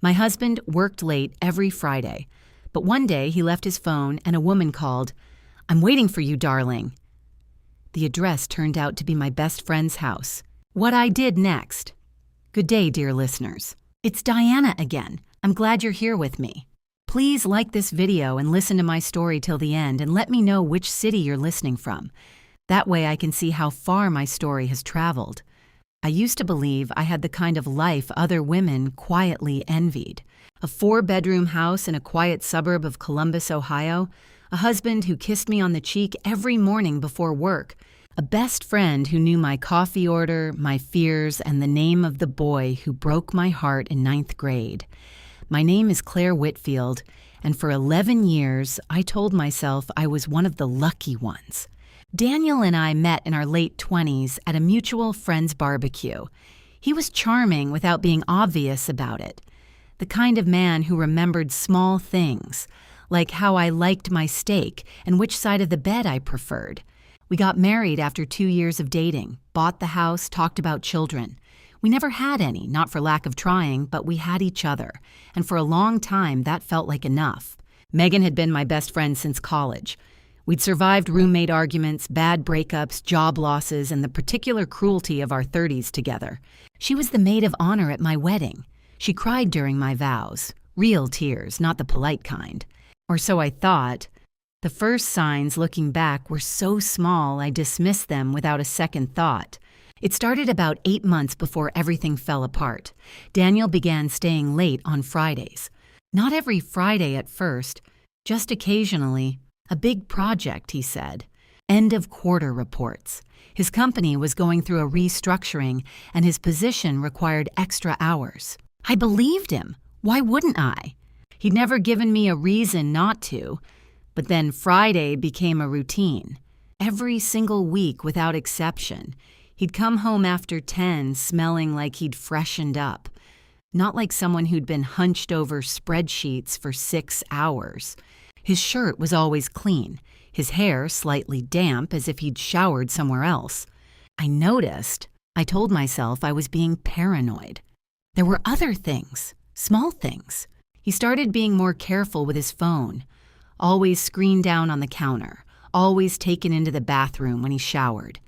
My husband worked late every Friday, but one day he left his phone and a woman called, "I'm waiting for you, darling." The address turned out to be my best friend's house. What I did next. Good day, dear listeners. It's Diana again. I'm glad you're here with me. Please like this video and listen to my story till the end and let me know which city you're listening from. That way I can see how far my story has traveled. I used to believe I had the kind of life other women quietly envied. A 4-bedroom house in a quiet suburb of Columbus, Ohio, a husband who kissed me on the cheek every morning before work, a best friend who knew my coffee order, my fears, and the name of the boy who broke my heart in 9th grade. My name is Claire Whitfield, and for 11 years, I told myself I was one of the lucky ones. Daniel and I met in our late 20s at a mutual friend's barbecue. He was charming without being obvious about it. The kind of man who remembered small things, like how I liked my steak and which side of the bed I preferred. We got married after 2 years of dating, bought the house, talked about children. We never had any, not for lack of trying, but we had each other. And for a long time, that felt like enough. Megan had been my best friend since college. We'd survived roommate arguments, bad breakups, job losses, and the particular cruelty of our 30s together. She was the maid of honor at my wedding. She cried during my vows. Real tears, not the polite kind. Or so I thought. The first signs looking back were so small I dismissed them without a second thought. It started about 8 months before everything fell apart. Daniel began staying late on Fridays. Not every Friday at first, just occasionally. A big project, he said. End of quarter reports. His company was going through a restructuring and his position required extra hours. I believed him. Why wouldn't I? He'd never given me a reason not to. But then Friday became a routine. Every single week without exception. He'd come home after 10 smelling like he'd freshened up. Not like someone who'd been hunched over spreadsheets for 6 hours. His shirt was always clean, his hair slightly damp as if he'd showered somewhere else. I noticed. I told myself I was being paranoid. There were other things, small things. He started being more careful with his phone. Always screened down on the counter, always taken into the bathroom when he showered.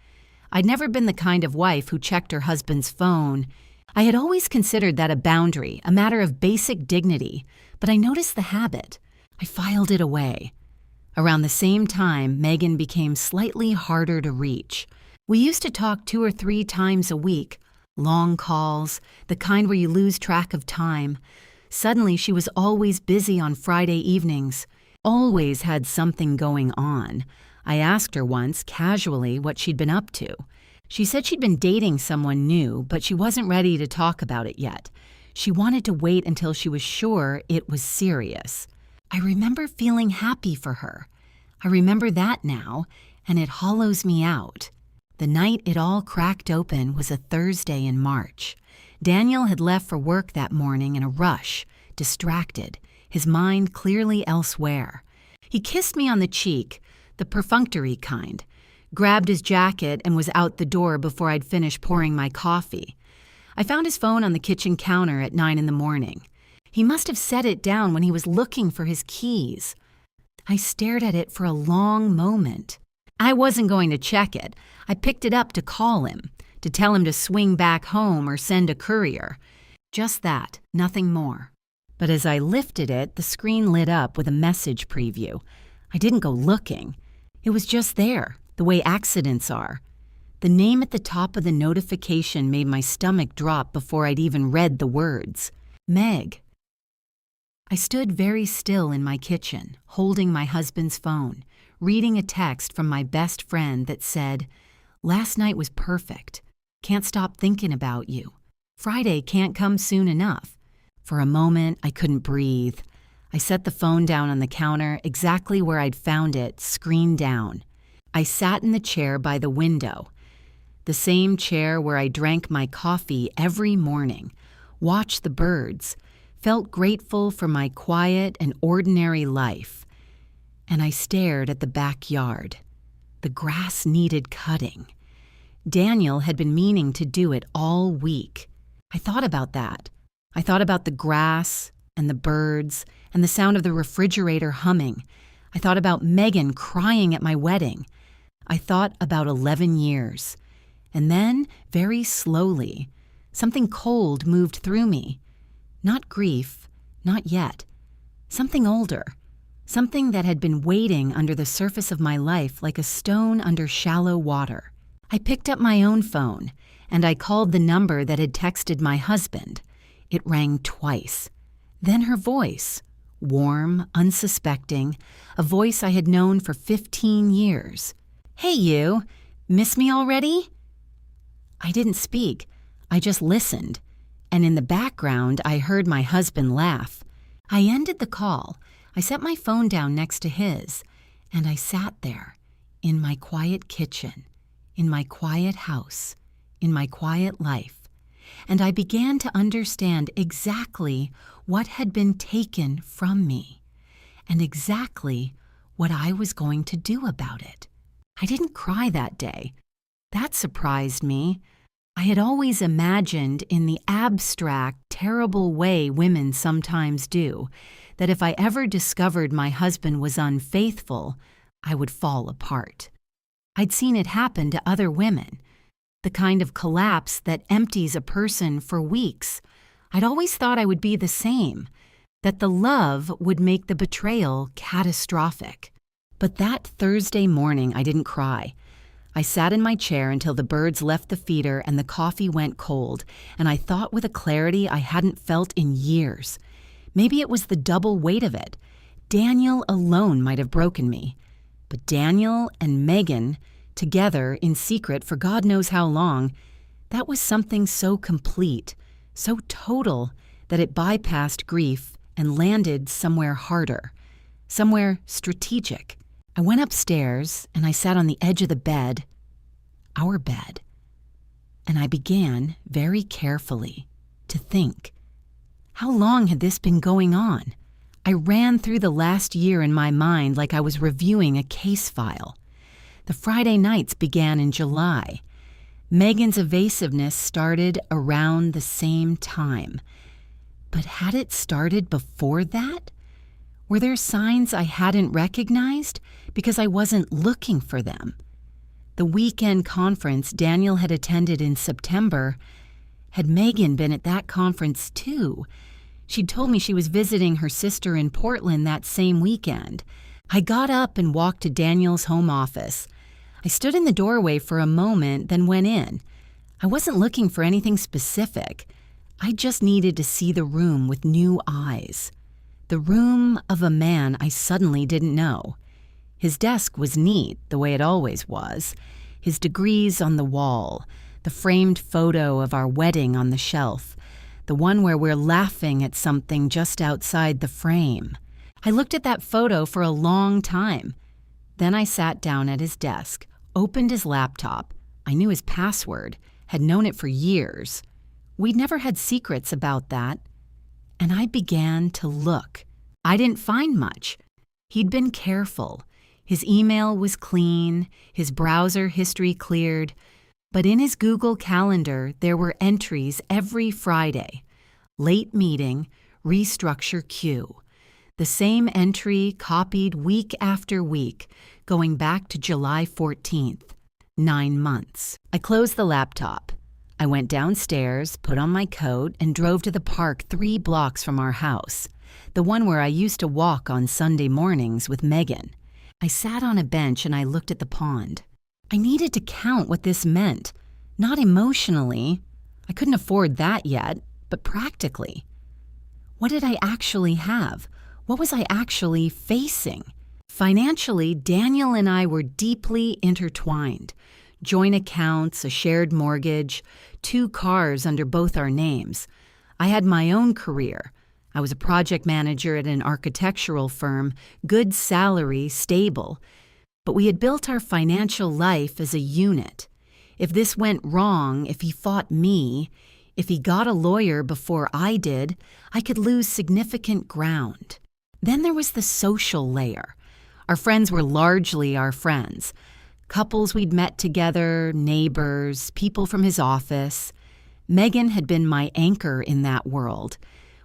I'd never been the kind of wife who checked her husband's phone. I had always considered that a boundary, a matter of basic dignity, but I noticed the habit. I filed it away. Around the same time, Megan became slightly harder to reach. We used to talk 2 or 3 times a week, long calls, the kind where you lose track of time. Suddenly, she was always busy on Friday evenings, always had something going on. I asked her once, casually, what she'd been up to. She said she'd been dating someone new, but she wasn't ready to talk about it yet. She wanted to wait until she was sure it was serious. I remember feeling happy for her. I remember that now, and it hollows me out. The night it all cracked open was a Thursday in March. Daniel had left for work that morning in a rush, distracted, his mind clearly elsewhere. He kissed me on the cheek, the perfunctory kind, grabbed his jacket and was out the door before I'd finished pouring my coffee. I found his phone on the kitchen counter at 9 in the morning. He must have set it down when he was looking for his keys. I stared at it for a long moment. I wasn't going to check it. I picked it up to call him, to tell him to swing back home or send a courier. Just that, nothing more. But as I lifted it, the screen lit up with a message preview. I didn't go looking. It was just there, the way accidents are. The name at the top of the notification made my stomach drop before I'd even read the words. Meg. I stood very still in my kitchen, holding my husband's phone, reading a text from my best friend that said, "Last night was perfect. Can't stop thinking about you. Friday can't come soon enough." For a moment, I couldn't breathe. I set the phone down on the counter, exactly where I'd found it, screen down. I sat in the chair by the window, the same chair where I drank my coffee every morning, watched the birds, felt grateful for my quiet and ordinary life. And I stared at the backyard. The grass needed cutting. Daniel had been meaning to do it all week. I thought about that. I thought about the grass and the birds and the sound of the refrigerator humming. I thought about Megan crying at my wedding. I thought about 11 years. And then, very slowly, something cold moved through me. Not grief, not yet. Something older. Something that had been waiting under the surface of my life like a stone under shallow water. I picked up my own phone, and I called the number that had texted my husband. It rang twice. Then her voice, warm, unsuspecting, a voice I had known for 15 years. "Hey, you. Miss me already?" I didn't speak. I just listened. And in the background, I heard my husband laugh. I ended the call. I set my phone down next to his, and I sat there, in my quiet kitchen, in my quiet house, in my quiet life, and I began to understand exactly what had been taken from me, and exactly what I was going to do about it. I didn't cry that day. That surprised me. I had always imagined in the abstract, terrible way women sometimes do, that if I ever discovered my husband was unfaithful, I would fall apart. I'd seen it happen to other women, the kind of collapse that empties a person for weeks. I'd always thought I would be the same, that the love would make the betrayal catastrophic. But that Thursday morning, I didn't cry. I sat in my chair until the birds left the feeder and the coffee went cold, and I thought with a clarity I hadn't felt in years. Maybe it was the double weight of it. Daniel alone might have broken me. But Daniel and Megan, together in secret for God knows how long, that was something so complete, so total, that it bypassed grief and landed somewhere harder, somewhere strategic. I went upstairs and I sat on the edge of the bed, our bed, and I began, very carefully, to think. How long had this been going on? I ran through the last year in my mind like I was reviewing a case file. The Friday nights began in July. Megan's evasiveness started around the same time. But had it started before that? Were there signs I hadn't recognized because I wasn't looking for them? The weekend conference Daniel had attended in September, had Megan been at that conference too? She'd told me she was visiting her sister in Portland that same weekend. I got up and walked to Daniel's home office. I stood in the doorway for a moment, then went in. I wasn't looking for anything specific. I just needed to see the room with new eyes. The room of a man I suddenly didn't know. His desk was neat, the way it always was. His degrees on the wall, the framed photo of our wedding on the shelf, the one where we're laughing at something just outside the frame. I looked at that photo for a long time. Then I sat down at his desk, opened his laptop. I knew his password, had known it for years. We'd never had secrets about that. And I began to look. I didn't find much. He'd been careful. His email was clean, his browser history cleared, but in his Google Calendar there were entries every Friday. Late meeting, restructure queue. The same entry copied week after week, going back to July 14th. 9 months. I closed the laptop. I went downstairs, put on my coat, and drove to the park 3 blocks from our house, the one where I used to walk on Sunday mornings with Megan. I sat on a bench and I looked at the pond. I needed to count what this meant, not emotionally. I couldn't afford that yet, but practically. What did I actually have? What was I actually facing? Financially, Daniel and I were deeply intertwined. Joint accounts, a shared mortgage, 2 cars under both our names. I had my own career. I was a project manager at an architectural firm, good salary, stable. But we had built our financial life as a unit. If this went wrong, if he fought me, if he got a lawyer before I did, I could lose significant ground. Then there was the social layer. Our friends were largely our friends. Couples we'd met together, neighbors, people from his office. Megan had been my anchor in that world.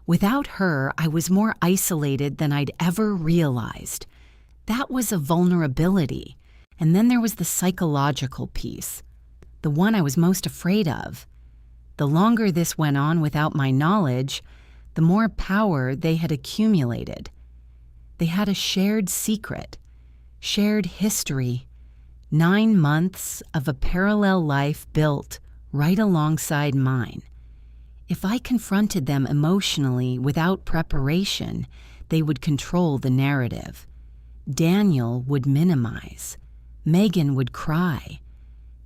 Without her, I was more isolated than I'd ever realized. That was a vulnerability. And then there was the psychological piece, the one I was most afraid of. The longer this went on without my knowledge, the more power they had accumulated. They had a shared secret, shared history, 9 months of a parallel life built right alongside mine. If I confronted them emotionally without preparation, they would control the narrative. Daniel would minimize. Megan would cry.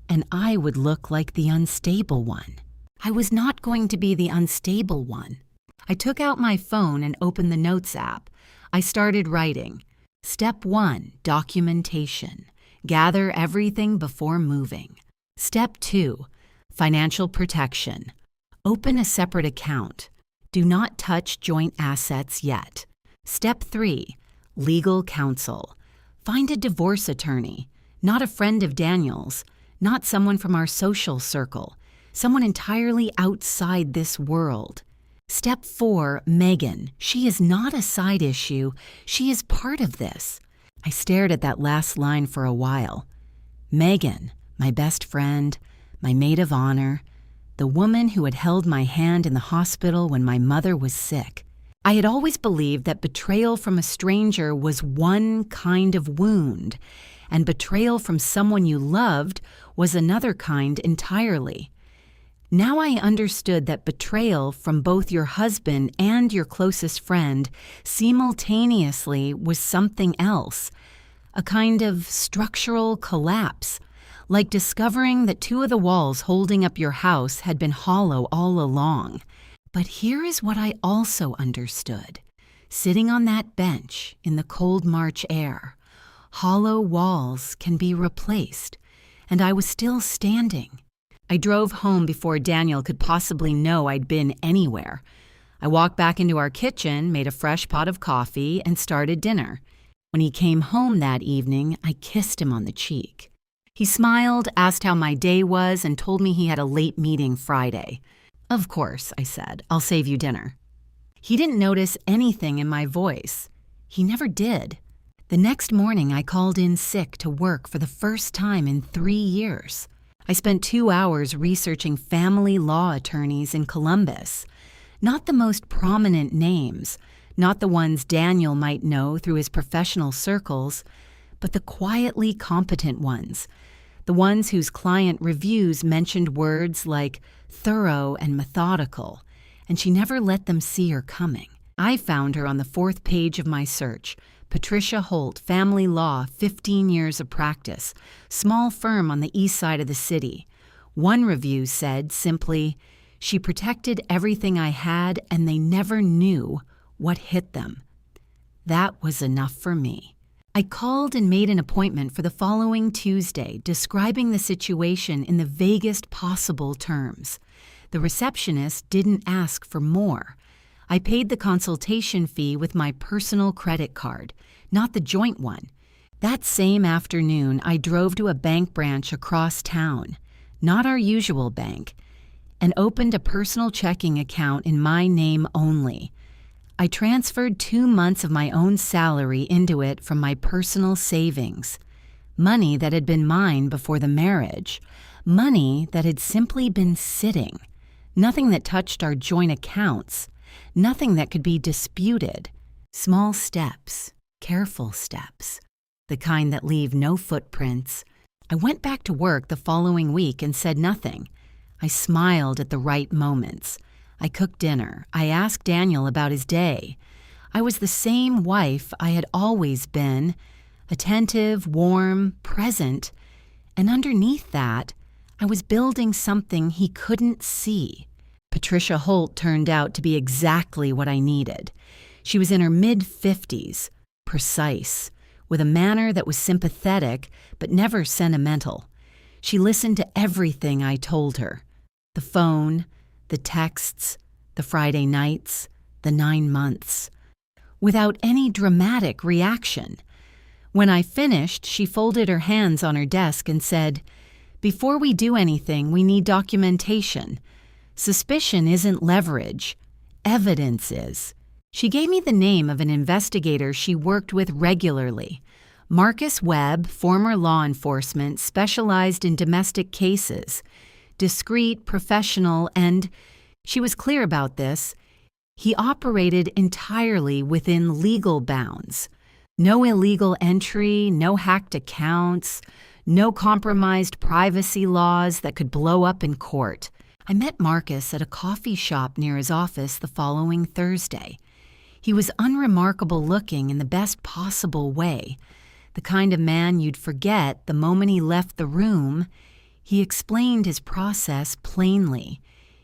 And I would look like the unstable one. I was not going to be the unstable one. I took out my phone and opened the Notes app. I started writing. Step 1, documentation. Gather everything before moving. Step 2, financial protection. Open a separate account. Do not touch joint assets yet. Step 3, legal counsel. Find a divorce attorney, not a friend of Daniel's, not someone from our social circle, someone entirely outside this world. Step 4, Megan. She is not a side issue. She is part of this. I stared at that last line for a while. Megan, my best friend, my maid of honor, the woman who had held my hand in the hospital when my mother was sick. I had always believed that betrayal from a stranger was one kind of wound, and betrayal from someone you loved was another kind entirely. Now I understood that betrayal from both your husband and your closest friend simultaneously was something else, a kind of structural collapse, like discovering that 2 of the walls holding up your house had been hollow all along. But here is what I also understood. Sitting on that bench in the cold March air, hollow walls can be replaced, and I was still standing. I drove home before Daniel could possibly know I'd been anywhere. I walked back into our kitchen, made a fresh pot of coffee, and started dinner. When he came home that evening, I kissed him on the cheek. He smiled, asked how my day was, and told me he had a late meeting Friday. Of course, I said, I'll save you dinner. He didn't notice anything in my voice. He never did. The next morning, I called in sick to work for the first time in 3 years. I spent 2 hours researching family law attorneys in Columbus. Not the most prominent names, not the ones Daniel might know through his professional circles, but the quietly competent ones, the ones whose client reviews mentioned words like thorough and methodical, and she never let them see her coming. I found her on the 4th page of my search. Patricia Holt, family law, 15 years of practice, small firm on the east side of the city. One review said simply, she protected everything I had and they never knew what hit them. That was enough for me. I called and made an appointment for the following Tuesday, describing the situation in the vaguest possible terms. The receptionist didn't ask for more. I paid the consultation fee with my personal credit card, not the joint one. That same afternoon, I drove to a bank branch across town, not our usual bank, and opened a personal checking account in my name only. I transferred 2 months of my own salary into it from my personal savings, money that had been mine before the marriage, money that had simply been sitting, nothing that touched our joint accounts, nothing that could be disputed. Small steps, careful steps, the kind that leave no footprints. I went back to work the following week and said nothing. I smiled at the right moments. I cooked dinner. I asked Daniel about his day. I was the same wife I had always been, attentive, warm, present, and underneath that, I was building something he couldn't see. Patricia Holt turned out to be exactly what I needed. She was in her mid-50s, precise, with a manner that was sympathetic but never sentimental. She listened to everything I told her. The phone, the texts, the Friday nights, the 9 months, without any dramatic reaction. When I finished, she folded her hands on her desk and said, "Before we do anything, we need documentation. Suspicion isn't leverage. Evidence is. She gave me the name of an investigator she worked with regularly. Marcus Webb, former law enforcement, specialized in domestic cases. Discreet, professional, and, she was clear about this, he operated entirely within legal bounds. No illegal entry, no hacked accounts, no compromised privacy laws that could blow up in court. I met Marcus at a coffee shop near his office the following Thursday. He was unremarkable looking in the best possible way, the kind of man you'd forget the moment he left the room. He explained his process plainly.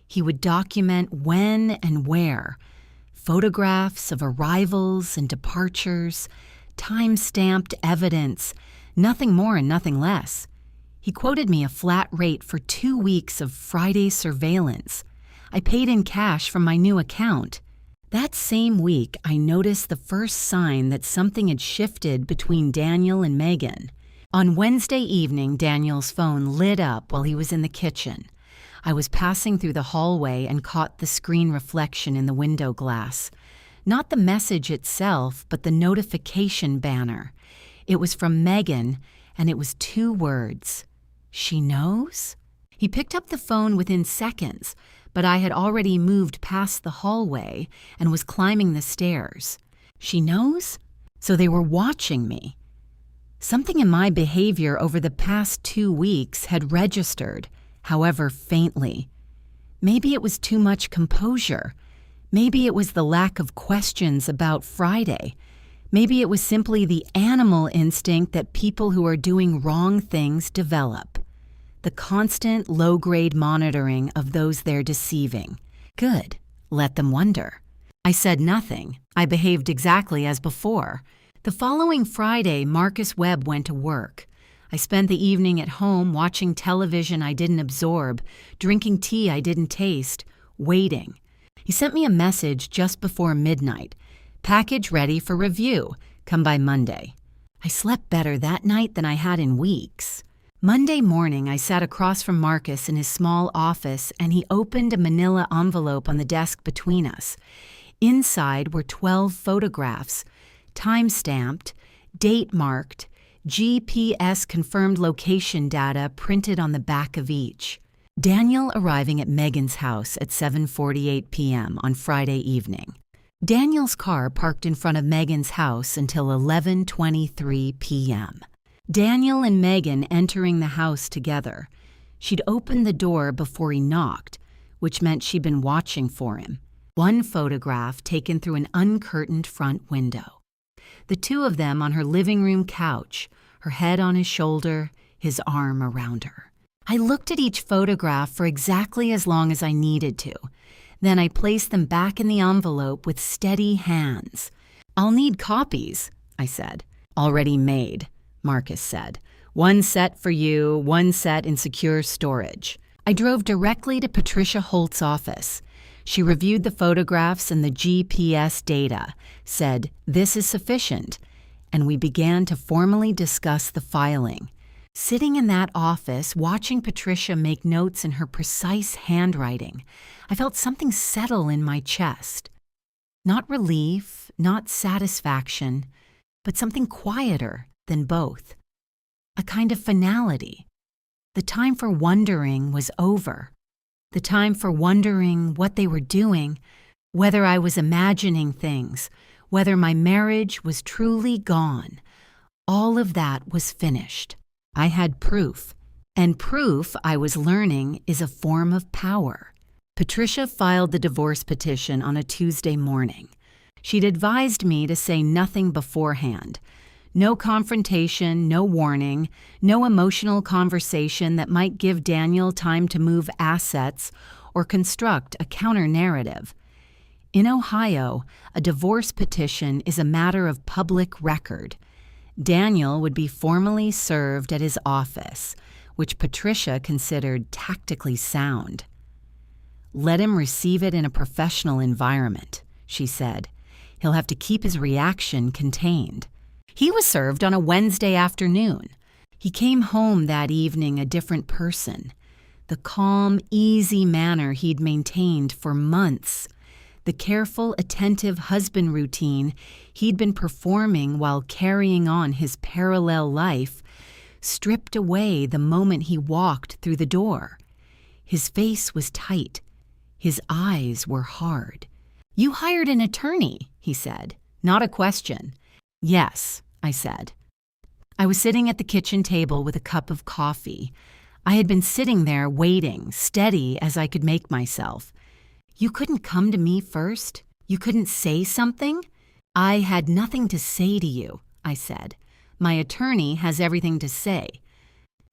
He would document when and where, photographs of arrivals and departures, time-stamped evidence, nothing more and nothing less. He quoted me a flat rate for 2 weeks of Friday surveillance. I paid in cash from my new account. That same week, I noticed the first sign that something had shifted between Daniel and Megan. On Wednesday evening, Daniel's phone lit up while he was in the kitchen. I was passing through the hallway and caught the screen reflection in the window glass. Not the message itself, but the notification banner. It was from Megan, and it was 2 words. She knows? He picked up the phone within seconds, but I had already moved past the hallway and was climbing the stairs. She knows? So they were watching me. Something in my behavior over the past 2 weeks had registered, however faintly. Maybe it was too much composure. Maybe it was the lack of questions about Friday. Maybe it was simply the animal instinct that people who are doing wrong things develop. The constant low-grade monitoring of those they're deceiving. Good. Let them wonder. I said nothing. I behaved exactly as before. The following Friday, Marcus Webb went to work. I spent the evening at home watching television I didn't absorb, drinking tea I didn't taste, waiting. He sent me a message just before midnight. Package ready for review. Come by Monday. I slept better that night than I had in weeks. Monday morning, I sat across from Marcus in his small office, and he opened a manila envelope on the desk between us. Inside were 12 photographs, time-stamped, date-marked, GPS-confirmed location data printed on the back of each. Daniel arriving at Megan's house at 7:48 p.m. on Friday evening. Daniel's car parked in front of Megan's house until 11:23 p.m. Daniel and Megan entering the house together. She'd opened the door before he knocked, which meant she'd been watching for him. One photograph taken through an uncurtained front window. The two of them on her living room couch, her head on his shoulder, his arm around her. I looked at each photograph for exactly as long as I needed to. Then I placed them back in the envelope with steady hands. I'll need copies, I said. Already made, Marcus said. 1 set for you, 1 set in secure storage. I drove directly to Patricia Holt's office. She reviewed the photographs and the GPS data, said, "This is sufficient," and we began to formally discuss the filing. Sitting in that office, watching Patricia make notes in her precise handwriting, I felt something settle in my chest. Not relief, not satisfaction, but something quieter than both. A kind of finality. The time for wondering was over. The time for wondering what they were doing, whether I was imagining things, whether my marriage was truly gone. All of that was finished. I had proof, and proof, I was learning, is a form of power. Patricia filed the divorce petition on a Tuesday morning. She'd advised me to say nothing beforehand. No confrontation, no warning, no emotional conversation that might give Daniel time to move assets or construct a counter-narrative. In Ohio, a divorce petition is a matter of public record. Daniel would be formally served at his office, which Patricia considered tactically sound. Let him receive it in a professional environment, she said. He'll have to keep his reaction contained. He was served on a Wednesday afternoon. He came home that evening a different person. the calm, easy manner he'd maintained for months, the careful, attentive husband routine he'd been performing while carrying on his parallel life, stripped away the moment he walked through the door. His face was tight. His eyes were hard. "You hired an attorney," he said. "Not a question." "Yes," I said. I was sitting at the kitchen table with a cup of coffee. I had been sitting there waiting, steady as I could make myself. "You couldn't come to me first? You couldn't say something?" "I had nothing to say to you," I said. "My attorney has everything to say."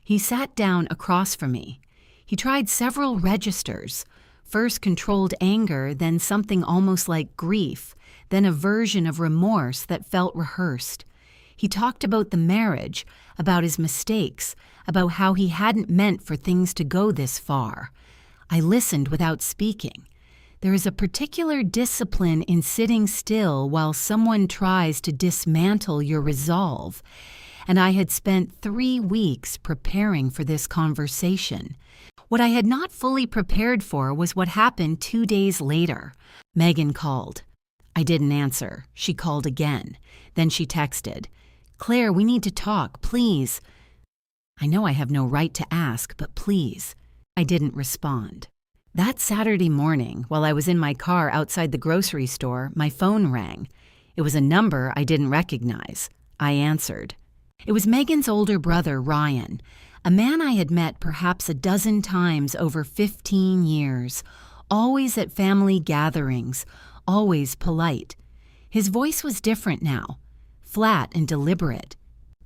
He sat down across from me. He tried several registers, first controlled anger, then something almost like grief, then a version of remorse that felt rehearsed. He talked about the marriage, about his mistakes, about how he hadn't meant for things to go this far. I listened without speaking. There is a particular discipline in sitting still while someone tries to dismantle your resolve, and I had spent 3 weeks preparing for this conversation. What I had not fully prepared for was what happened 2 days later. Megan called. I didn't answer. She called again. Then she texted, "Claire, we need to talk, please." I know I have no right to ask, but please. I didn't respond. That Saturday morning, while I was in my car outside the grocery store, my phone rang. It was a number I didn't recognize. I answered. It was Megan's older brother, Ryan, a man I had met perhaps a dozen times over 15 years, always at family gatherings, always polite. His voice was different now, flat and deliberate.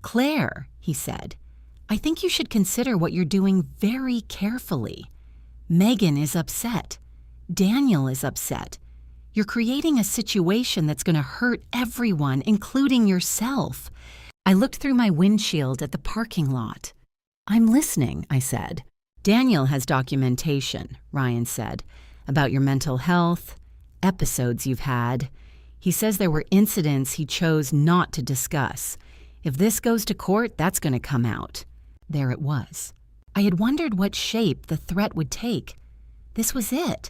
"Claire," he said, "I think you should consider what you're doing very carefully. Megan is upset. Daniel is upset. You're creating a situation that's going to hurt everyone, including yourself." I looked through my windshield at the parking lot. "I'm listening," I said. "Daniel has documentation," Ryan said, "about your mental health, episodes you've had. He says there were incidents he chose not to discuss. If this goes to court, that's going to come out." There it was. I had wondered what shape the threat would take. This was it.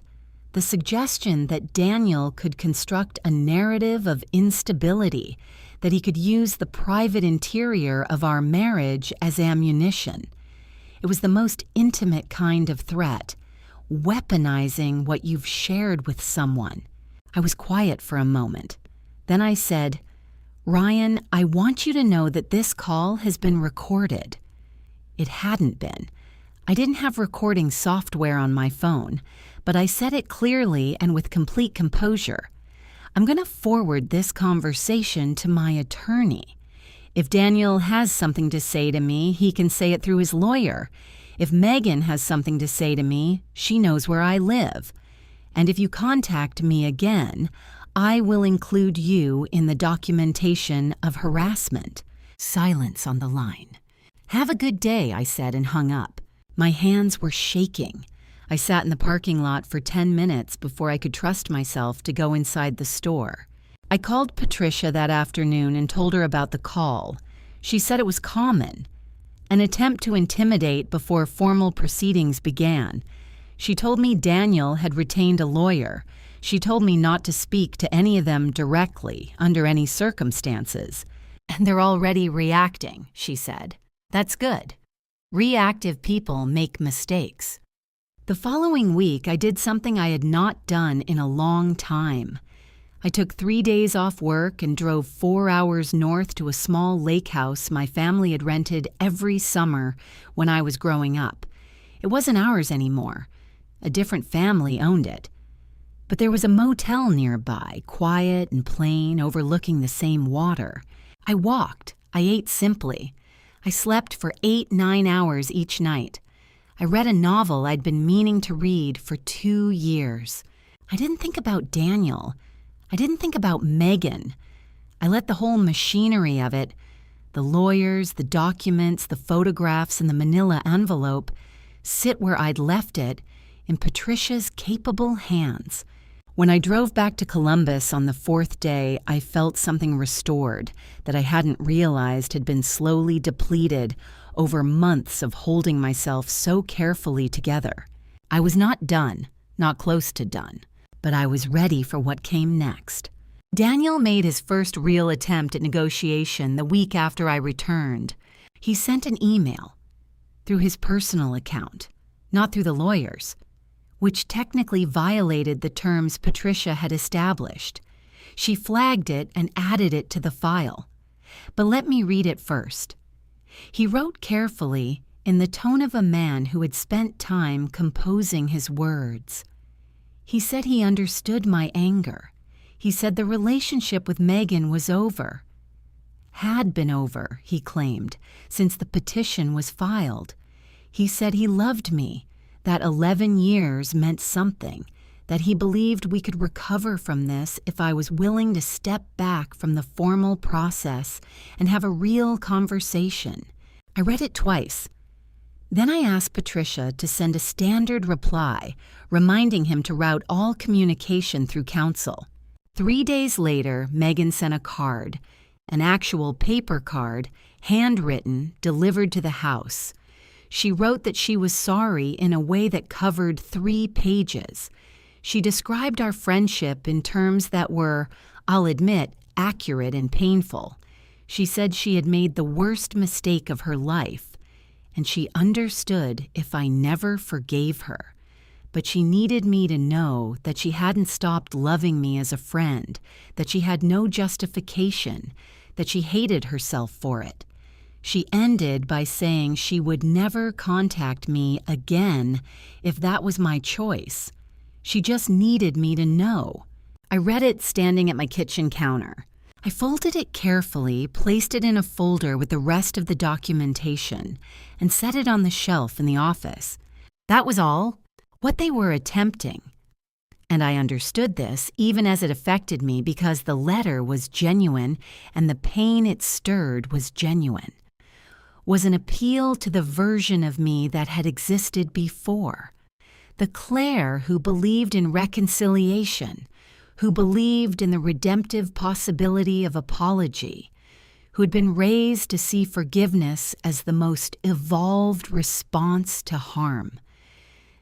The suggestion that Daniel could construct a narrative of instability, that he could use the private interior of our marriage as ammunition. It was the most intimate kind of threat, weaponizing what you've shared with someone. I was quiet for a moment. Then I said, "Ryan, I want you to know that this call has been recorded." It hadn't been. I didn't have recording software on my phone, but I said it clearly and with complete composure. "I'm going to forward this conversation to my attorney. If Daniel has something to say to me, he can say it through his lawyer. If Megan has something to say to me, she knows where I live. And if you contact me again, I will include you in the documentation of harassment." Silence on the line. "Have a good day," I said and hung up. My hands were shaking. I sat in the parking lot for 10 minutes before I could trust myself to go inside the store. I called Patricia that afternoon and told her about the call. She said it was common, an attempt to intimidate before formal proceedings began. She told me Daniel had retained a lawyer. She told me not to speak to any of them directly, under any circumstances. "And they're already reacting," she said. "That's good. Reactive people make mistakes." The following week, I did something I had not done in a long time. I took 3 days off work and drove 4 hours north to a small lake house my family had rented every summer when I was growing up. It wasn't ours anymore. A different family owned it. But there was a motel nearby, quiet and plain, overlooking the same water. I walked. I ate simply. I slept for 8-9 hours each night. I read a novel I'd been meaning to read for 2 years. I didn't think about Daniel. I didn't think about Megan. I let the whole machinery of it, the lawyers, the documents, the photographs, and the manila envelope, sit where I'd left it in Patricia's capable hands. When I drove back to Columbus on the 4th day, I felt something restored that I hadn't realized had been slowly depleted over months of holding myself so carefully together. I was not done, not close to done, but I was ready for what came next. Daniel made his first real attempt at negotiation the week after I returned. He sent an email through his personal account, not through the lawyer's, which technically violated the terms Patricia had established. She flagged it and added it to the file. But let me read it first. He wrote carefully, in the tone of a man who had spent time composing his words. He said he understood my anger. He said the relationship with Megan was over. Had been over, he claimed, since the petition was filed. He said he loved me, that 11 years meant something, that he believed we could recover from this if I was willing to step back from the formal process and have a real conversation. I read it twice. Then I asked Patricia to send a standard reply, reminding him to route all communication through counsel. 3 days later, Megan sent a card, an actual paper card, handwritten, delivered to the house. She wrote that she was sorry in a way that covered 3 pages. She described our friendship in terms that were, I'll admit, accurate and painful. She said she had made the worst mistake of her life, and she understood if I never forgave her. But she needed me to know that she hadn't stopped loving me as a friend, that she had no justification, that she hated herself for it. She ended by saying she would never contact me again if that was my choice. She just needed me to know. I read it standing at my kitchen counter. I folded it carefully, placed it in a folder with the rest of the documentation, and set it on the shelf in the office. That was all. What they were attempting. And I understood this even as it affected me because the letter was genuine and the pain it stirred was genuine. Was an appeal to the version of me that had existed before. The Claire who believed in reconciliation, who believed in the redemptive possibility of apology, who had been raised to see forgiveness as the most evolved response to harm.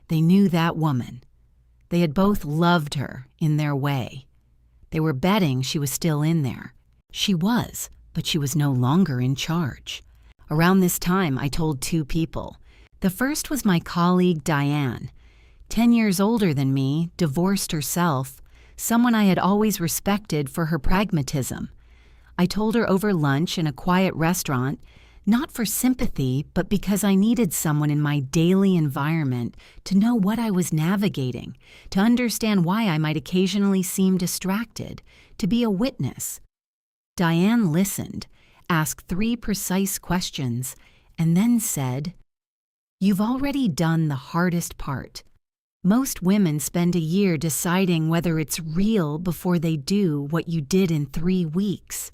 They knew that woman. They had both loved her in their way. They were betting she was still in there. She was, but she was no longer in charge. Around this time, I told 2 people. The first was my colleague Diane, 10 years older than me, divorced herself, someone I had always respected for her pragmatism. I told her over lunch in a quiet restaurant, not for sympathy, but because I needed someone in my daily environment to know what I was navigating, to understand why I might occasionally seem distracted, to be a witness. Diane listened, asked 3 precise questions, and then said, "You've already done the hardest part. Most women spend a year deciding whether it's real before they do what you did in 3 weeks."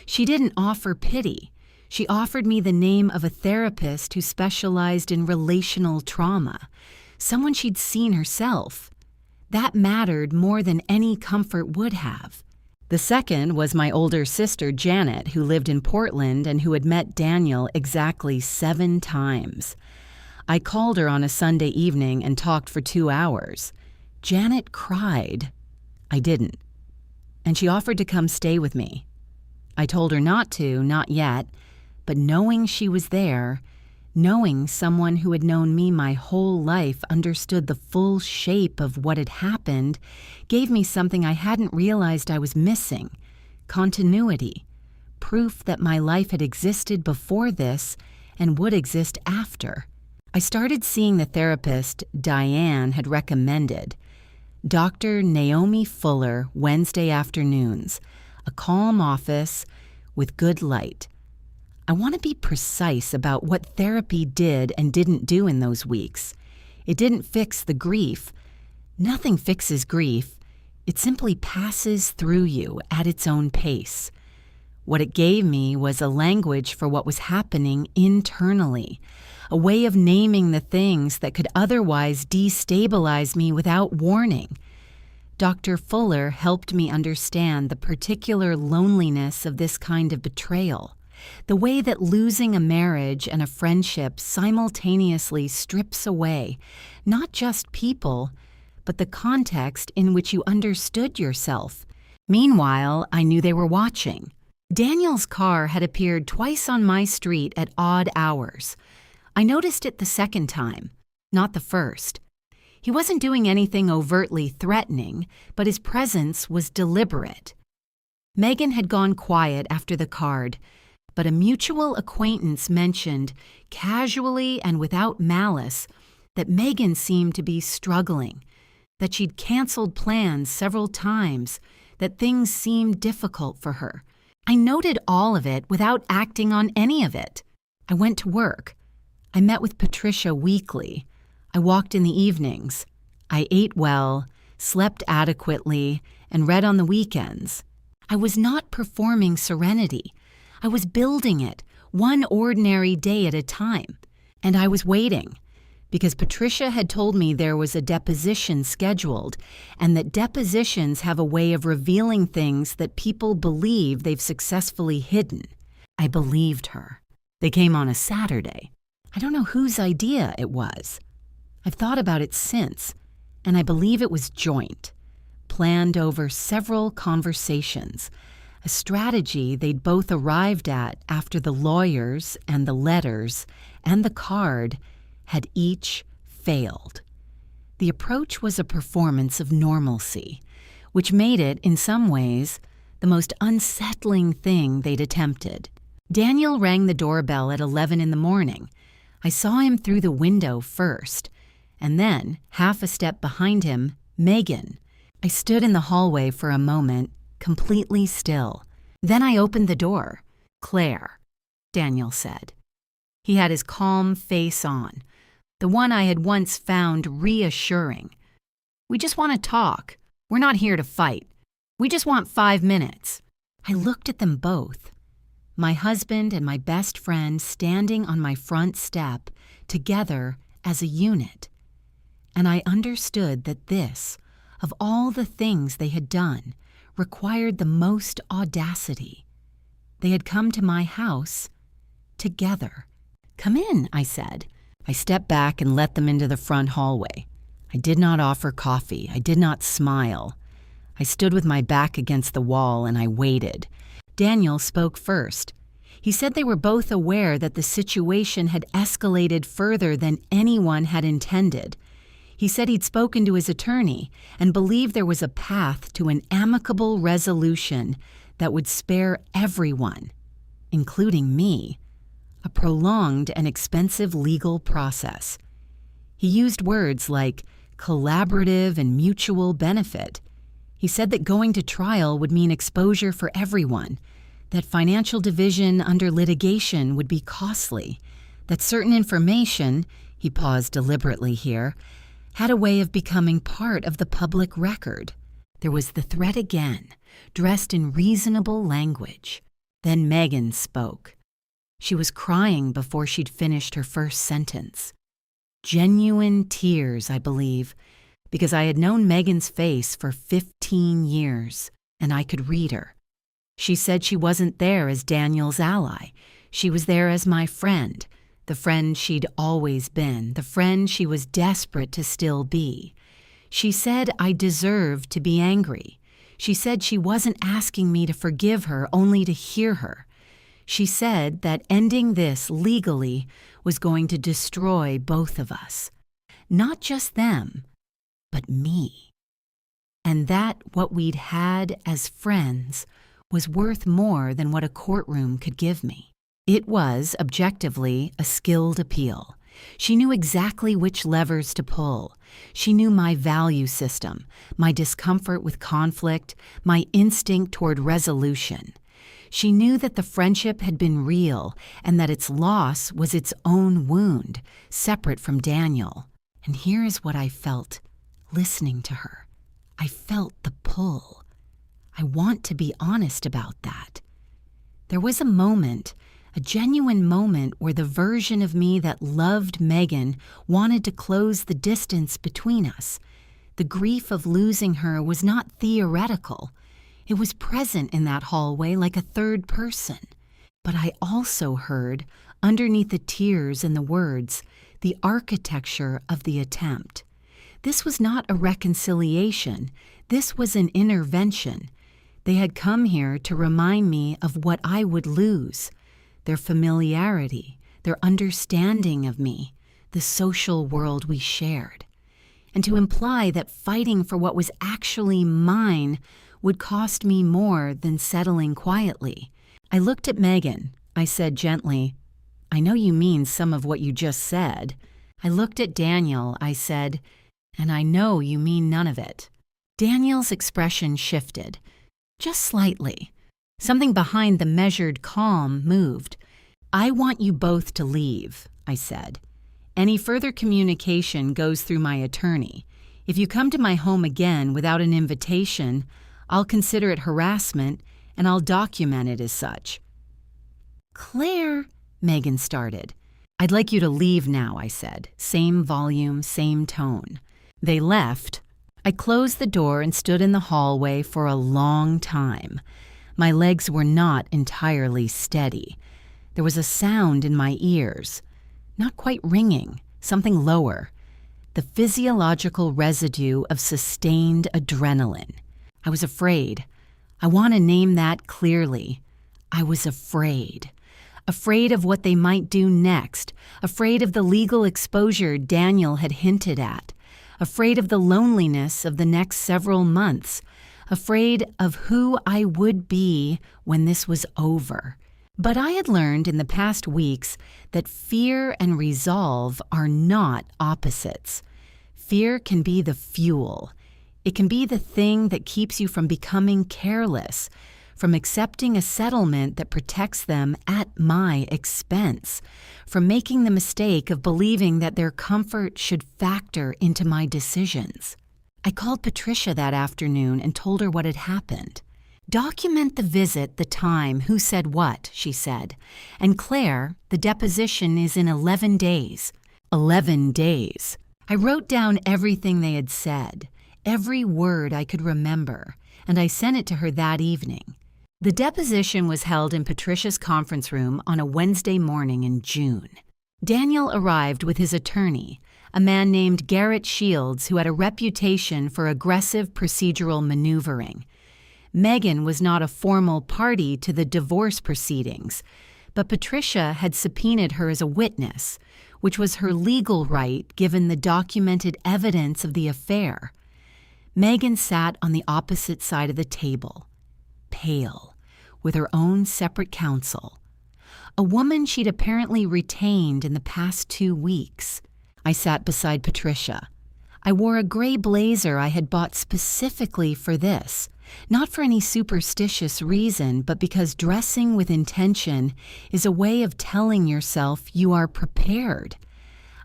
She didn't offer pity. She offered me the name of a therapist who specialized in relational trauma, someone she'd seen herself. That mattered more than any comfort would have. The second was my older sister, Janet, who lived in Portland and who had met Daniel exactly 7 times. I called her on a Sunday evening and talked for 2 hours. Janet cried. I didn't. And she offered to come stay with me. I told her not to, not yet, but knowing she was there, knowing someone who had known me my whole life understood the full shape of what had happened, gave me something I hadn't realized I was missing: continuity, proof that my life had existed before this and would exist after. I started seeing the therapist Diane had recommended, Dr. Naomi Fuller, Wednesday afternoons, a calm office with good light. I want to be precise about what therapy did and didn't do in those weeks. It didn't fix the grief. Nothing fixes grief. It simply passes through you at its own pace. What it gave me was a language for what was happening internally, a way of naming the things that could otherwise destabilize me without warning. Dr. Fuller helped me understand the particular loneliness of this kind of betrayal. The way that losing a marriage and a friendship simultaneously strips away not just people, but the context in which you understood yourself. Meanwhile, I knew they were watching. Daniel's car had appeared twice on my street at odd hours. I noticed it the second time, not the first. He wasn't doing anything overtly threatening, but his presence was deliberate. Megan had gone quiet after the card, but a mutual acquaintance mentioned, casually and without malice, that Megan seemed to be struggling, that she'd canceled plans several times, that things seemed difficult for her. I noted all of it without acting on any of it. I went to work. I met with Patricia weekly. I walked in the evenings. I ate well, slept adequately, and read on the weekends. I was not performing serenity. I was building it, one ordinary day at a time. And I was waiting, because Patricia had told me there was a deposition scheduled, and that depositions have a way of revealing things that people believe they've successfully hidden. I believed her. They came on a Saturday. I don't know whose idea it was. I've thought about it since, and I believe it was joint, planned over several conversations, a strategy they'd both arrived at after the lawyers and the letters and the card had each failed. The approach was a performance of normalcy, which made it, in some ways, the most unsettling thing they'd attempted. Daniel rang the doorbell at 11 in the morning. I saw him through the window first, and then, half a step behind him, Megan. I stood in the hallway for a moment, completely still. Then I opened the door. "Claire," Daniel said. He had his calm face on, the one I had once found reassuring. "We just want to talk. We're not here to fight. We just want 5 minutes." I looked at them both. My husband and my best friend standing on my front step, together as a unit. And I understood that this, of all the things they had done, required the most audacity. They had come to my house together. "Come in," I said. I stepped back and let them into the front hallway. I did not offer coffee. I did not smile. I stood with my back against the wall and I waited. Daniel spoke first. He said they were both aware that the situation had escalated further than anyone had intended. He said he'd spoken to his attorney and believed there was a path to an amicable resolution that would spare everyone, including me, a prolonged and expensive legal process. He used words like collaborative and mutual benefit. He said that going to trial would mean exposure for everyone, that financial division under litigation would be costly, that certain information, he paused deliberately here, had a way of becoming part of the public record. There was the threat again, dressed in reasonable language. Then Megan spoke. She was crying before she'd finished her first sentence. Genuine tears, I believe, because I had known Megan's face for 15 years, and I could read her. She said she wasn't there as Daniel's ally. She was there as my friend, the friend she'd always been, the friend she was desperate to still be. She said I deserved to be angry. She said she wasn't asking me to forgive her, only to hear her. She said that ending this legally was going to destroy both of us. Not just them, but me. And that what we'd had as friends was worth more than what a courtroom could give me. It was, objectively, a skilled appeal. She knew exactly which levers to pull. She knew my value system, my discomfort with conflict, my instinct toward resolution. She knew that the friendship had been real and that its loss was its own wound, separate from Daniel. And here is what I felt, listening to her. I felt the pull. I want to be honest about that. There was a moment, a genuine moment where the version of me that loved Megan wanted to close the distance between us. The grief of losing her was not theoretical. It was present in that hallway like a third person. But I also heard, underneath the tears and the words, the architecture of the attempt. This was not a reconciliation. This was an intervention. They had come here to remind me of what I would lose, their familiarity, their understanding of me, the social world we shared, and to imply that fighting for what was actually mine would cost me more than settling quietly. I looked at Megan. I said gently, "I know you mean some of what you just said." I looked at Daniel. I said, "And I know you mean none of it." Daniel's expression shifted, just slightly. Something behind the measured calm moved. "I want you both to leave," I said. "Any further communication goes through my attorney. If you come to my home again without an invitation, I'll consider it harassment and I'll document it as such." "Claire," Megan started. "I'd like you to leave now," I said. Same volume, same tone. They left. I closed the door and stood in the hallway for a long time. My legs were not entirely steady. There was a sound in my ears. Not quite ringing, something lower. The physiological residue of sustained adrenaline. I was afraid. I want to name that clearly. I was afraid. Afraid of what they might do next. Afraid of the legal exposure Daniel had hinted at. Afraid of the loneliness of the next several months. Afraid of who I would be when this was over. But I had learned in the past weeks that fear and resolve are not opposites. Fear can be the fuel. It can be the thing that keeps you from becoming careless, from accepting a settlement that protects them at my expense, from making the mistake of believing that their comfort should factor into my decisions. I called Patricia that afternoon and told her what had happened. "Document the visit, the time, who said what," she said. "And Claire, the deposition is in 11 days. 11 days. I wrote down everything they had said, every word I could remember, and I sent it to her that evening. The deposition was held in Patricia's conference room on a Wednesday morning in June. Daniel arrived with his attorney, a man named Garrett Shields, who had a reputation for aggressive procedural maneuvering. Megan was not a formal party to the divorce proceedings, but Patricia had subpoenaed her as a witness, which was her legal right given the documented evidence of the affair. Megan sat on the opposite side of the table, pale, with her own separate counsel, a woman she'd apparently retained in the past 2 weeks. I sat beside Patricia. I wore a gray blazer I had bought specifically for this, not for any superstitious reason, but because dressing with intention is a way of telling yourself you are prepared.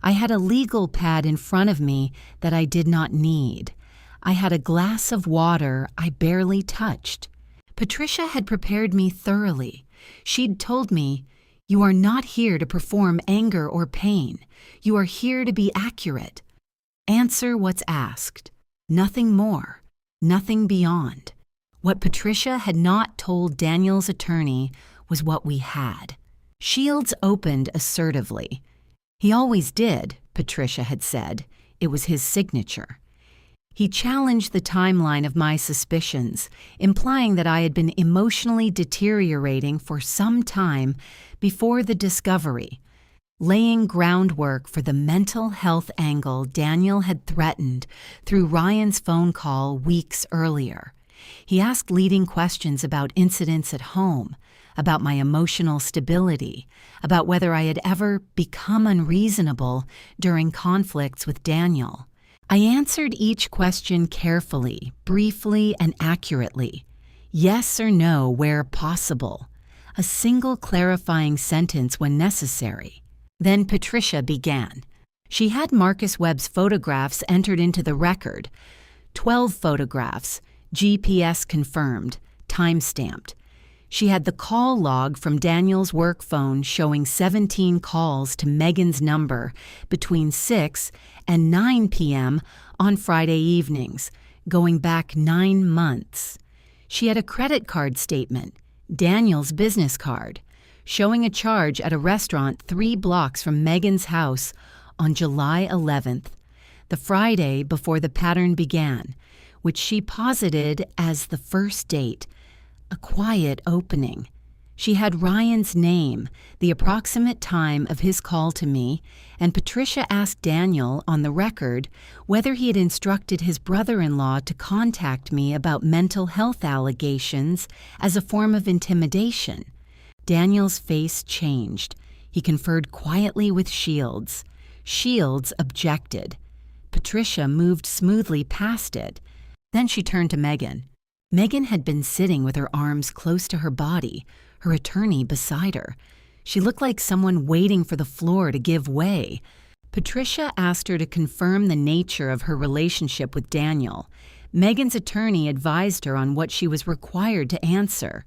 I had a legal pad in front of me that I did not need. I had a glass of water I barely touched. Patricia had prepared me thoroughly. She'd told me, "You are not here to perform anger or pain. You are here to be accurate. Answer what's asked. Nothing more. Nothing beyond." What Patricia had not told Daniel's attorney was what we had. Shields opened assertively. He always did, Patricia had said. It was his signature. He challenged the timeline of my suspicions, implying that I had been emotionally deteriorating for some time before the discovery, laying groundwork for the mental health angle Daniel had threatened through Ryan's phone call weeks earlier. He asked leading questions about incidents at home, about my emotional stability, about whether I had ever become unreasonable during conflicts with Daniel. I answered each question carefully, briefly, and accurately. Yes or no where possible. A single clarifying sentence when necessary. Then Patricia began. She had Marcus Webb's photographs entered into the record. 12 photographs, GPS confirmed, time-stamped. She had the call log from Daniel's work phone showing 17 calls to Megan's number between 6 and 9 p.m. on Friday evenings, going back 9 months. She had a credit card statement, Daniel's business card, showing a charge at a restaurant 3 blocks from Megan's house on July 11th, the Friday before the pattern began, which she posited as the first date, a quiet opening. She had Ryan's name, the approximate time of his call to me, and Patricia asked Daniel on the record whether he had instructed his brother-in-law to contact me about mental health allegations as a form of intimidation. Daniel's face changed. He conferred quietly with Shields. Shields objected. Patricia moved smoothly past it. Then she turned to Megan. Megan had been sitting with her arms close to her body, her attorney beside her. She looked like someone waiting for the floor to give way. Patricia asked her to confirm the nature of her relationship with Daniel. Megan's attorney advised her on what she was required to answer.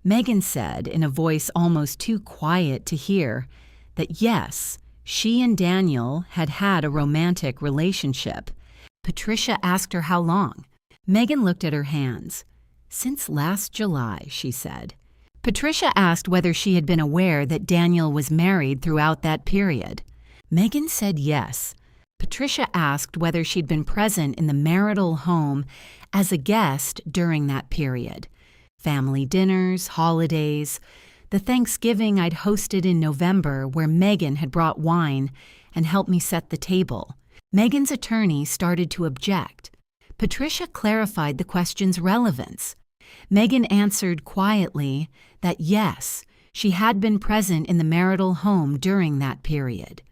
Megan said, in a voice almost too quiet to hear, that yes, she and Daniel had had a romantic relationship. Patricia asked her how long. Megan looked at her hands. "Since last July," she said. Patricia asked whether she had been aware that Daniel was married throughout that period. Megan said yes. Patricia asked whether she'd been present in the marital home as a guest during that period. Family dinners, holidays, the Thanksgiving I'd hosted in November where Megan had brought wine and helped me set the table. Megan's attorney started to object. Patricia clarified the question's relevance. Megan answered quietly that yes, she had been present in the marital home during that period.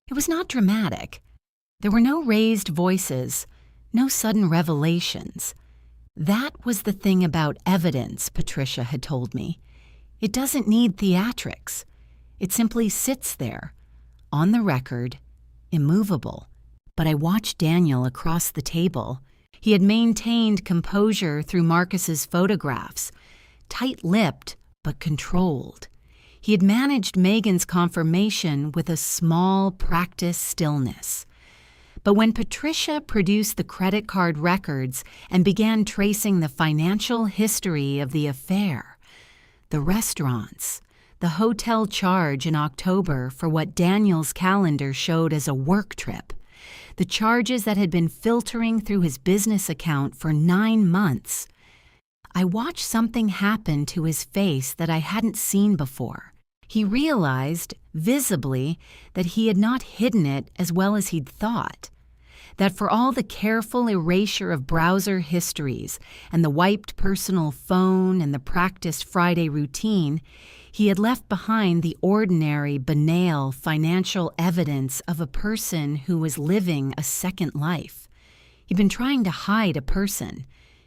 It was not dramatic. There were no raised voices, no sudden revelations. That was the thing about evidence, Patricia had told me. It doesn't need theatrics. It simply sits there, on the record, immovable. But I watched Daniel across the table. He had maintained composure through Marcus's photographs, tight-lipped but controlled. He had managed Megan's confirmation with a small, practiced stillness. But when Patricia produced the credit card records and began tracing the financial history of the affair, the restaurants, the hotel charge in October for what Daniel's calendar showed as a work trip, the charges that had been filtering through his business account for 9 months, I watched something happen to his face that I hadn't seen before. He realized, visibly, that he had not hidden it as well as he'd thought. That for all the careful erasure of browser histories and the wiped personal phone and the practiced Friday routine, he had left behind the ordinary, banal financial evidence of a person who was living a second life. He'd been trying to hide a person.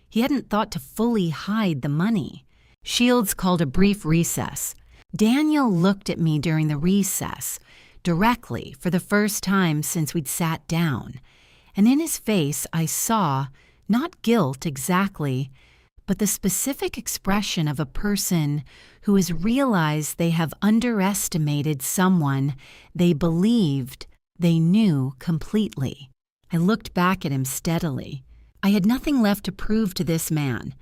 He hadn't thought to fully hide the money. Shields called a brief recess. Daniel looked at me during the recess, directly for the first time since we'd sat down. And in his face I saw, not guilt exactly, but the specific expression of a person who has realized they have underestimated someone they believed they knew completely. I looked back at him steadily. I had nothing left to prove to this man,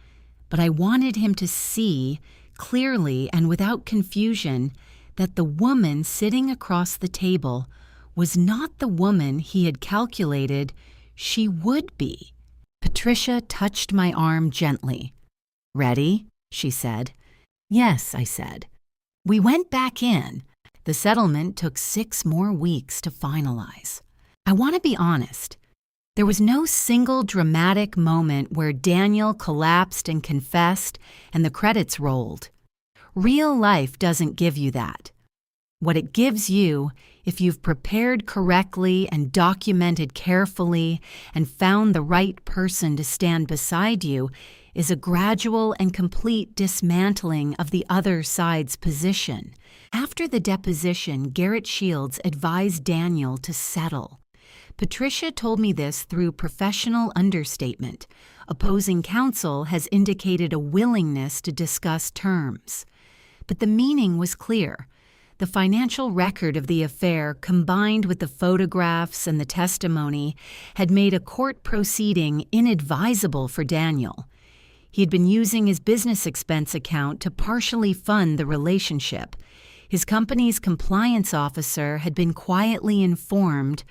but I wanted him to see, clearly and without confusion, that the woman sitting across the table was not the woman he had calculated she would be. Patricia touched my arm gently. "Ready?" she said. "Yes," I said. We went back in. The settlement took 6 more weeks to finalize. I want to be honest. There was no single dramatic moment where Daniel collapsed and confessed and the credits rolled. Real life doesn't give you that. What it gives you, if you've prepared correctly and documented carefully and found the right person to stand beside you, is a gradual and complete dismantling of the other side's position. After the deposition, Garrett Shields advised Daniel to settle. Patricia told me this through professional understatement. Opposing counsel has indicated a willingness to discuss terms. But the meaning was clear. The financial record of the affair, combined with the photographs and the testimony, had made a court proceeding inadvisable for Daniel. He had been using his business expense account to partially fund the relationship. His company's compliance officer had been quietly informed,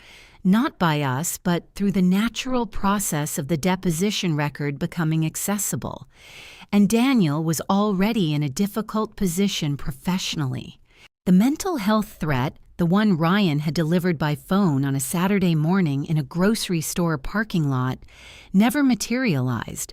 not by us, but through the natural process of the deposition record becoming accessible. And Daniel was already in a difficult position professionally. The mental health threat, the one Ryan had delivered by phone on a Saturday morning in a grocery store parking lot, never materialized.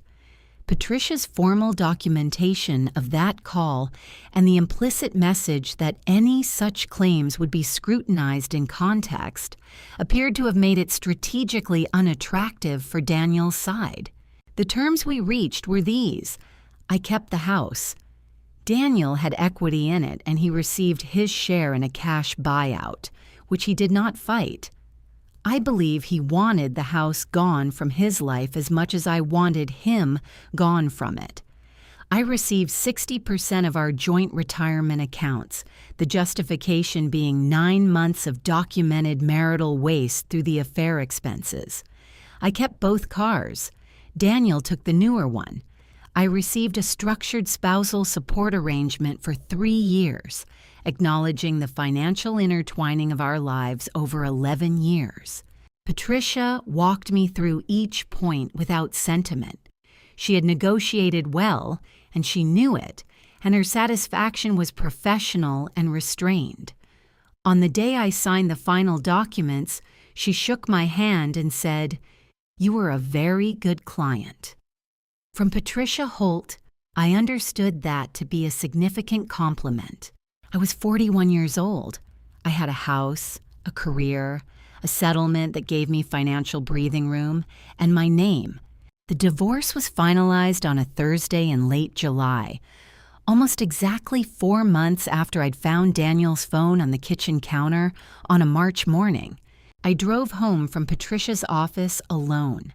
Patricia's formal documentation of that call and the implicit message that any such claims would be scrutinized in context appeared to have made it strategically unattractive for Daniel's side. The terms we reached were these: I kept the house. Daniel had equity in it, and he received his share in a cash buyout, which he did not fight. I believe he wanted the house gone from his life as much as I wanted him gone from it. I received 60% of our joint retirement accounts, the justification being 9 months of documented marital waste through the affair expenses. I kept both cars. Daniel took the newer one. I received a structured spousal support arrangement for 3 years, acknowledging the financial intertwining of our lives over 11 years. Patricia walked me through each point without sentiment. She had negotiated well, and she knew it, and her satisfaction was professional and restrained. On the day I signed the final documents, she shook my hand and said, "You were a very good client." From Patricia Holt, I understood that to be a significant compliment. I was 41 years old. I had a house, a career, a settlement that gave me financial breathing room, and my name. The divorce was finalized on a Thursday in late July, almost exactly 4 months after I'd found Daniel's phone on the kitchen counter on a March morning. I drove home from Patricia's office alone.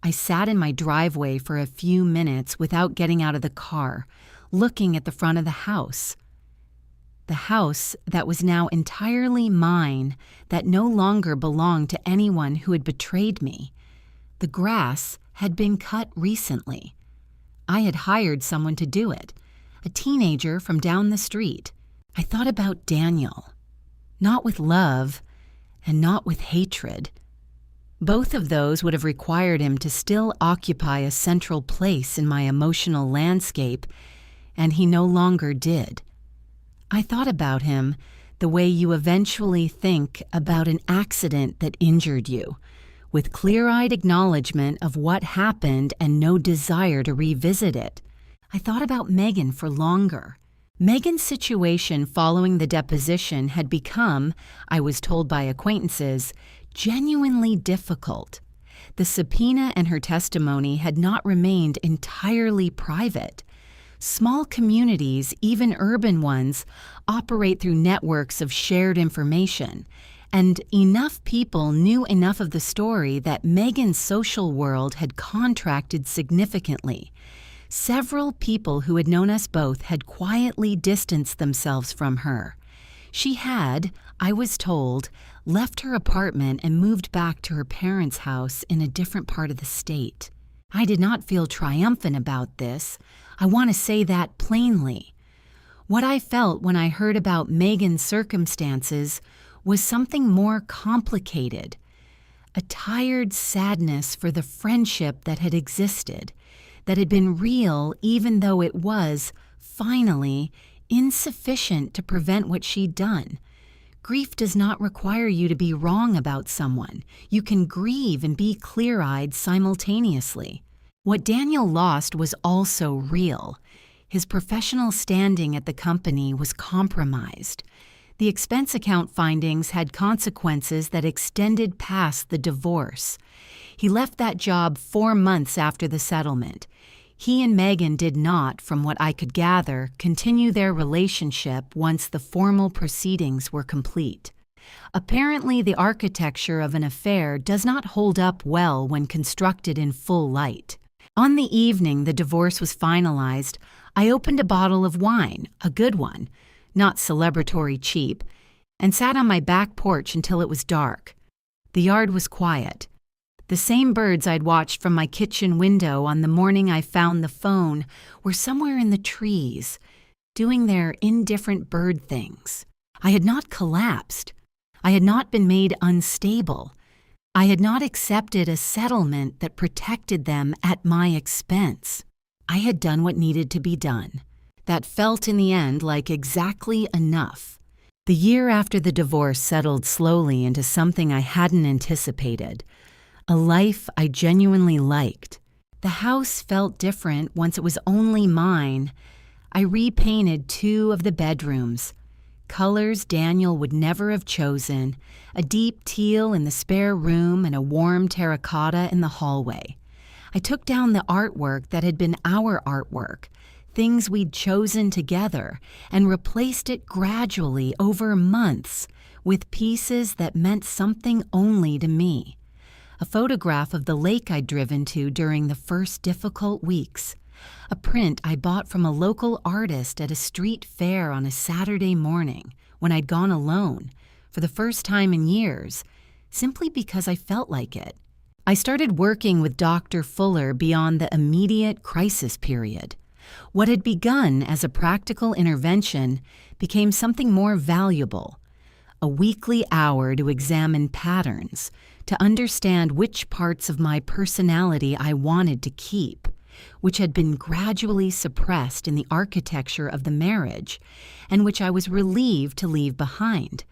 I sat in my driveway for a few minutes without getting out of the car, looking at the front of the house. The house that was now entirely mine, that no longer belonged to anyone who had betrayed me. The grass had been cut recently. I had hired someone to do it, a teenager from down the street. I thought about Daniel, not with love and not with hatred. Both of those would have required him to still occupy a central place in my emotional landscape, and he no longer did. I thought about him the way you eventually think about an accident that injured you, with clear-eyed acknowledgement of what happened and no desire to revisit it. I thought about Megan for longer. Megan's situation following the deposition had become, I was told by acquaintances, genuinely difficult. The subpoena and her testimony had not remained entirely private. Small communities, even urban ones, operate through networks of shared information, and enough people knew enough of the story that Megan's social world had contracted significantly. Several people who had known us both had quietly distanced themselves from her. She had, I was told, left her apartment and moved back to her parents' house in a different part of the state. I did not feel triumphant about this. I want to say that plainly. What I felt when I heard about Megan's circumstances was something more complicated. A tired sadness for the friendship that had existed, that had been real even though it was, finally, insufficient to prevent what she'd done. Grief does not require you to be wrong about someone. You can grieve and be clear-eyed simultaneously. What Daniel lost was also real. His professional standing at the company was compromised. The expense account findings had consequences that extended past the divorce. He left that job 4 months after the settlement. He and Megan did not, from what I could gather, continue their relationship once the formal proceedings were complete. Apparently, the architecture of an affair does not hold up well when constructed in full light. On the evening the divorce was finalized, I opened a bottle of wine, a good one, not celebratory cheap, and sat on my back porch until it was dark. The yard was quiet. The same birds I'd watched from my kitchen window on the morning I found the phone were somewhere in the trees, doing their indifferent bird things. I had not collapsed. I had not been made unstable. I had not accepted a settlement that protected them at my expense. I had done what needed to be done. That felt in the end like exactly enough. The year after the divorce settled slowly into something I hadn't anticipated, a life I genuinely liked. The house felt different once it was only mine. I repainted 2 of the bedrooms, colors Daniel would never have chosen, a deep teal in the spare room and a warm terracotta in the hallway. I took down the artwork that had been our artwork, things we'd chosen together, and replaced it gradually over months with pieces that meant something only to me. A photograph of the lake I'd driven to during the first difficult weeks. A print I bought from a local artist at a street fair on a Saturday morning when I'd gone alone, for the first time in years, simply because I felt like it. I started working with Dr. Fuller beyond the immediate crisis period. What had begun as a practical intervention became something more valuable, a weekly hour to examine patterns, to understand which parts of my personality I wanted to keep, which had been gradually suppressed in the architecture of the marriage, and which I was relieved to leave behind.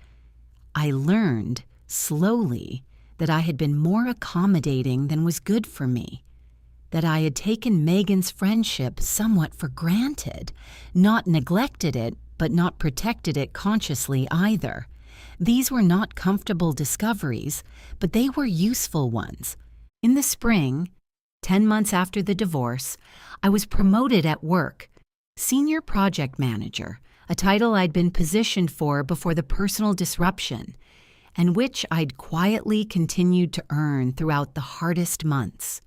I learned, slowly, that I had been more accommodating than was good for me, that I had taken Megan's friendship somewhat for granted, not neglected it, but not protected it consciously either. These were not comfortable discoveries, but they were useful ones. In the spring, 10 months after the divorce, I was promoted at work, Senior Project Manager, a title I'd been positioned for before the personal disruption, and which I'd quietly continued to earn throughout the hardest months.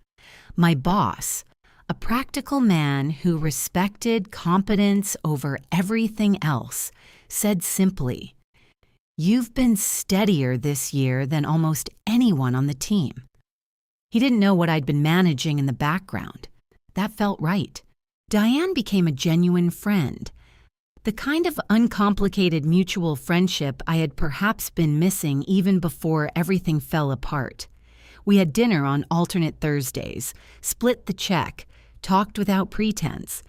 My boss, a practical man who respected competence over everything else, said simply, "You've been steadier this year than almost anyone on the team." He didn't know what I'd been managing in the background. That felt right. Diane became a genuine friend, the kind of uncomplicated mutual friendship I had perhaps been missing even before everything fell apart. We had dinner on alternate Thursdays, split the check, talked without pretense.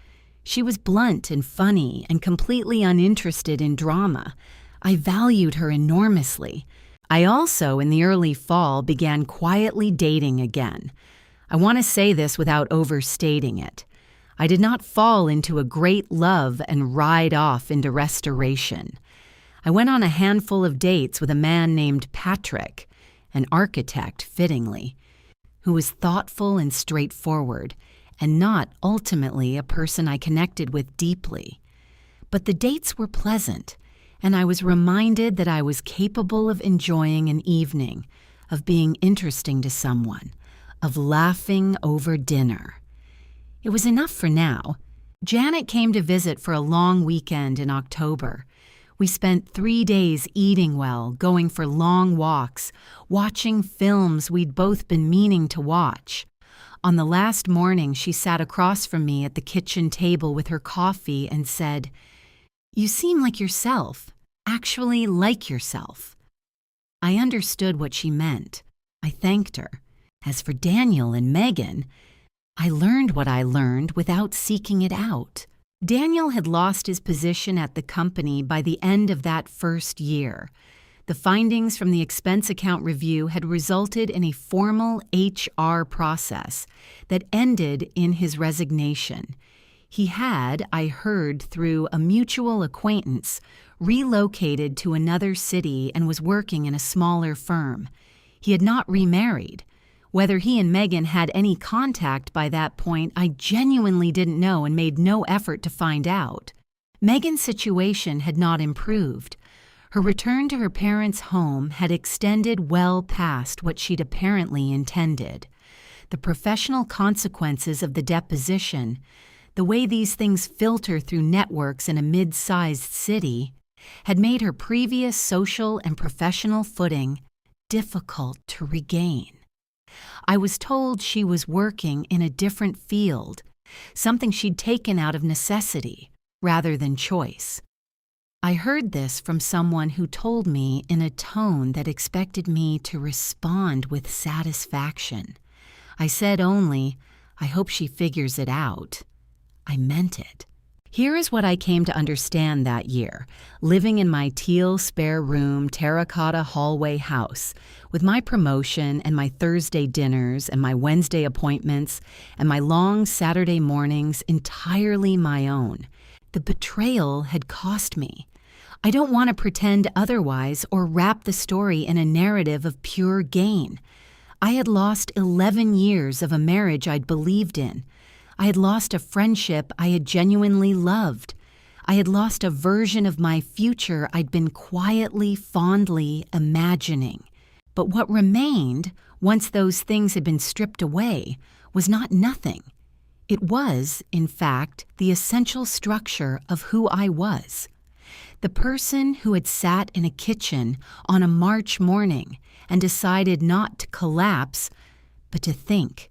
She was blunt and funny and completely uninterested in drama. I valued her enormously. I also, in the early fall, began quietly dating again. I want to say this without overstating it. I did not fall into a great love and ride off into restoration. I went on a handful of dates with a man named Patrick, an architect, fittingly, who was thoughtful and straightforward, and not ultimately a person I connected with deeply. But the dates were pleasant, and I was reminded that I was capable of enjoying an evening, of being interesting to someone, of laughing over dinner. It was enough for now. Janet came to visit for a long weekend in October. We spent 3 days eating well, going for long walks, watching films we'd both been meaning to watch. On the last morning, she sat across from me at the kitchen table with her coffee and said, "You seem like yourself, actually like yourself." I understood what she meant. I thanked her. As for Daniel and Megan, I learned what I learned without seeking it out. Daniel had lost his position at the company by the end of that first year. The findings from the expense account review had resulted in a formal HR process that ended in his resignation. He had, I heard through a mutual acquaintance, relocated to another city and was working in a smaller firm. He had not remarried. Whether he and Megan had any contact by that point, I genuinely didn't know and made no effort to find out. Megan's situation had not improved. Her return to her parents' home had extended well past what she'd apparently intended. The professional consequences of the deposition, the way these things filter through networks in a mid-sized city, had made her previous social and professional footing difficult to regain. I was told she was working in a different field, something she'd taken out of necessity rather than choice. I heard this from someone who told me in a tone that expected me to respond with satisfaction. I said only, I hope she figures it out. I meant it. Here is what I came to understand that year, living in my teal spare room terracotta hallway house, with my promotion and my Thursday dinners and my Wednesday appointments and my long Saturday mornings entirely my own. The betrayal had cost me. I don't want to pretend otherwise or wrap the story in a narrative of pure gain. I had lost 11 years of a marriage I'd believed in. I had lost a friendship I had genuinely loved. I had lost a version of my future I'd been quietly, fondly imagining. But what remained, once those things had been stripped away, was not nothing. It was, in fact, the essential structure of who I was. The person who had sat in a kitchen on a March morning and decided not to collapse, but to think.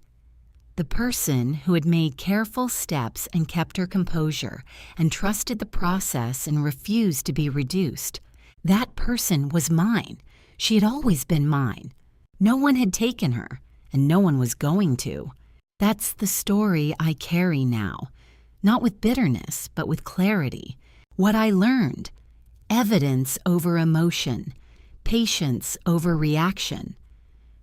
The person who had made careful steps and kept her composure and trusted the process and refused to be reduced. That person was mine. She had always been mine. No one had taken her, and no one was going to. That's the story I carry now, not with bitterness, but with clarity. What I learned: evidence over emotion, patience over reaction.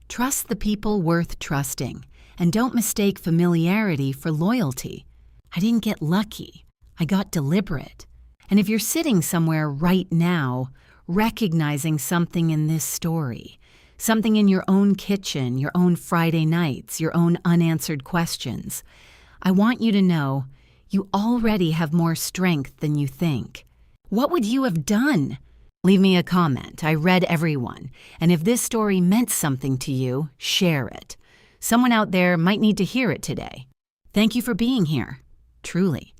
Trust the people worth trusting. And don't mistake familiarity for loyalty. I didn't get lucky. I got deliberate. And if you're sitting somewhere right now, recognizing something in this story, something in your own kitchen, your own Friday nights, your own unanswered questions, I want you to know you already have more strength than you think. What would you have done? Leave me a comment. I read every one. And if this story meant something to you, share it. Someone out there might need to hear it today. Thank you for being here. Truly.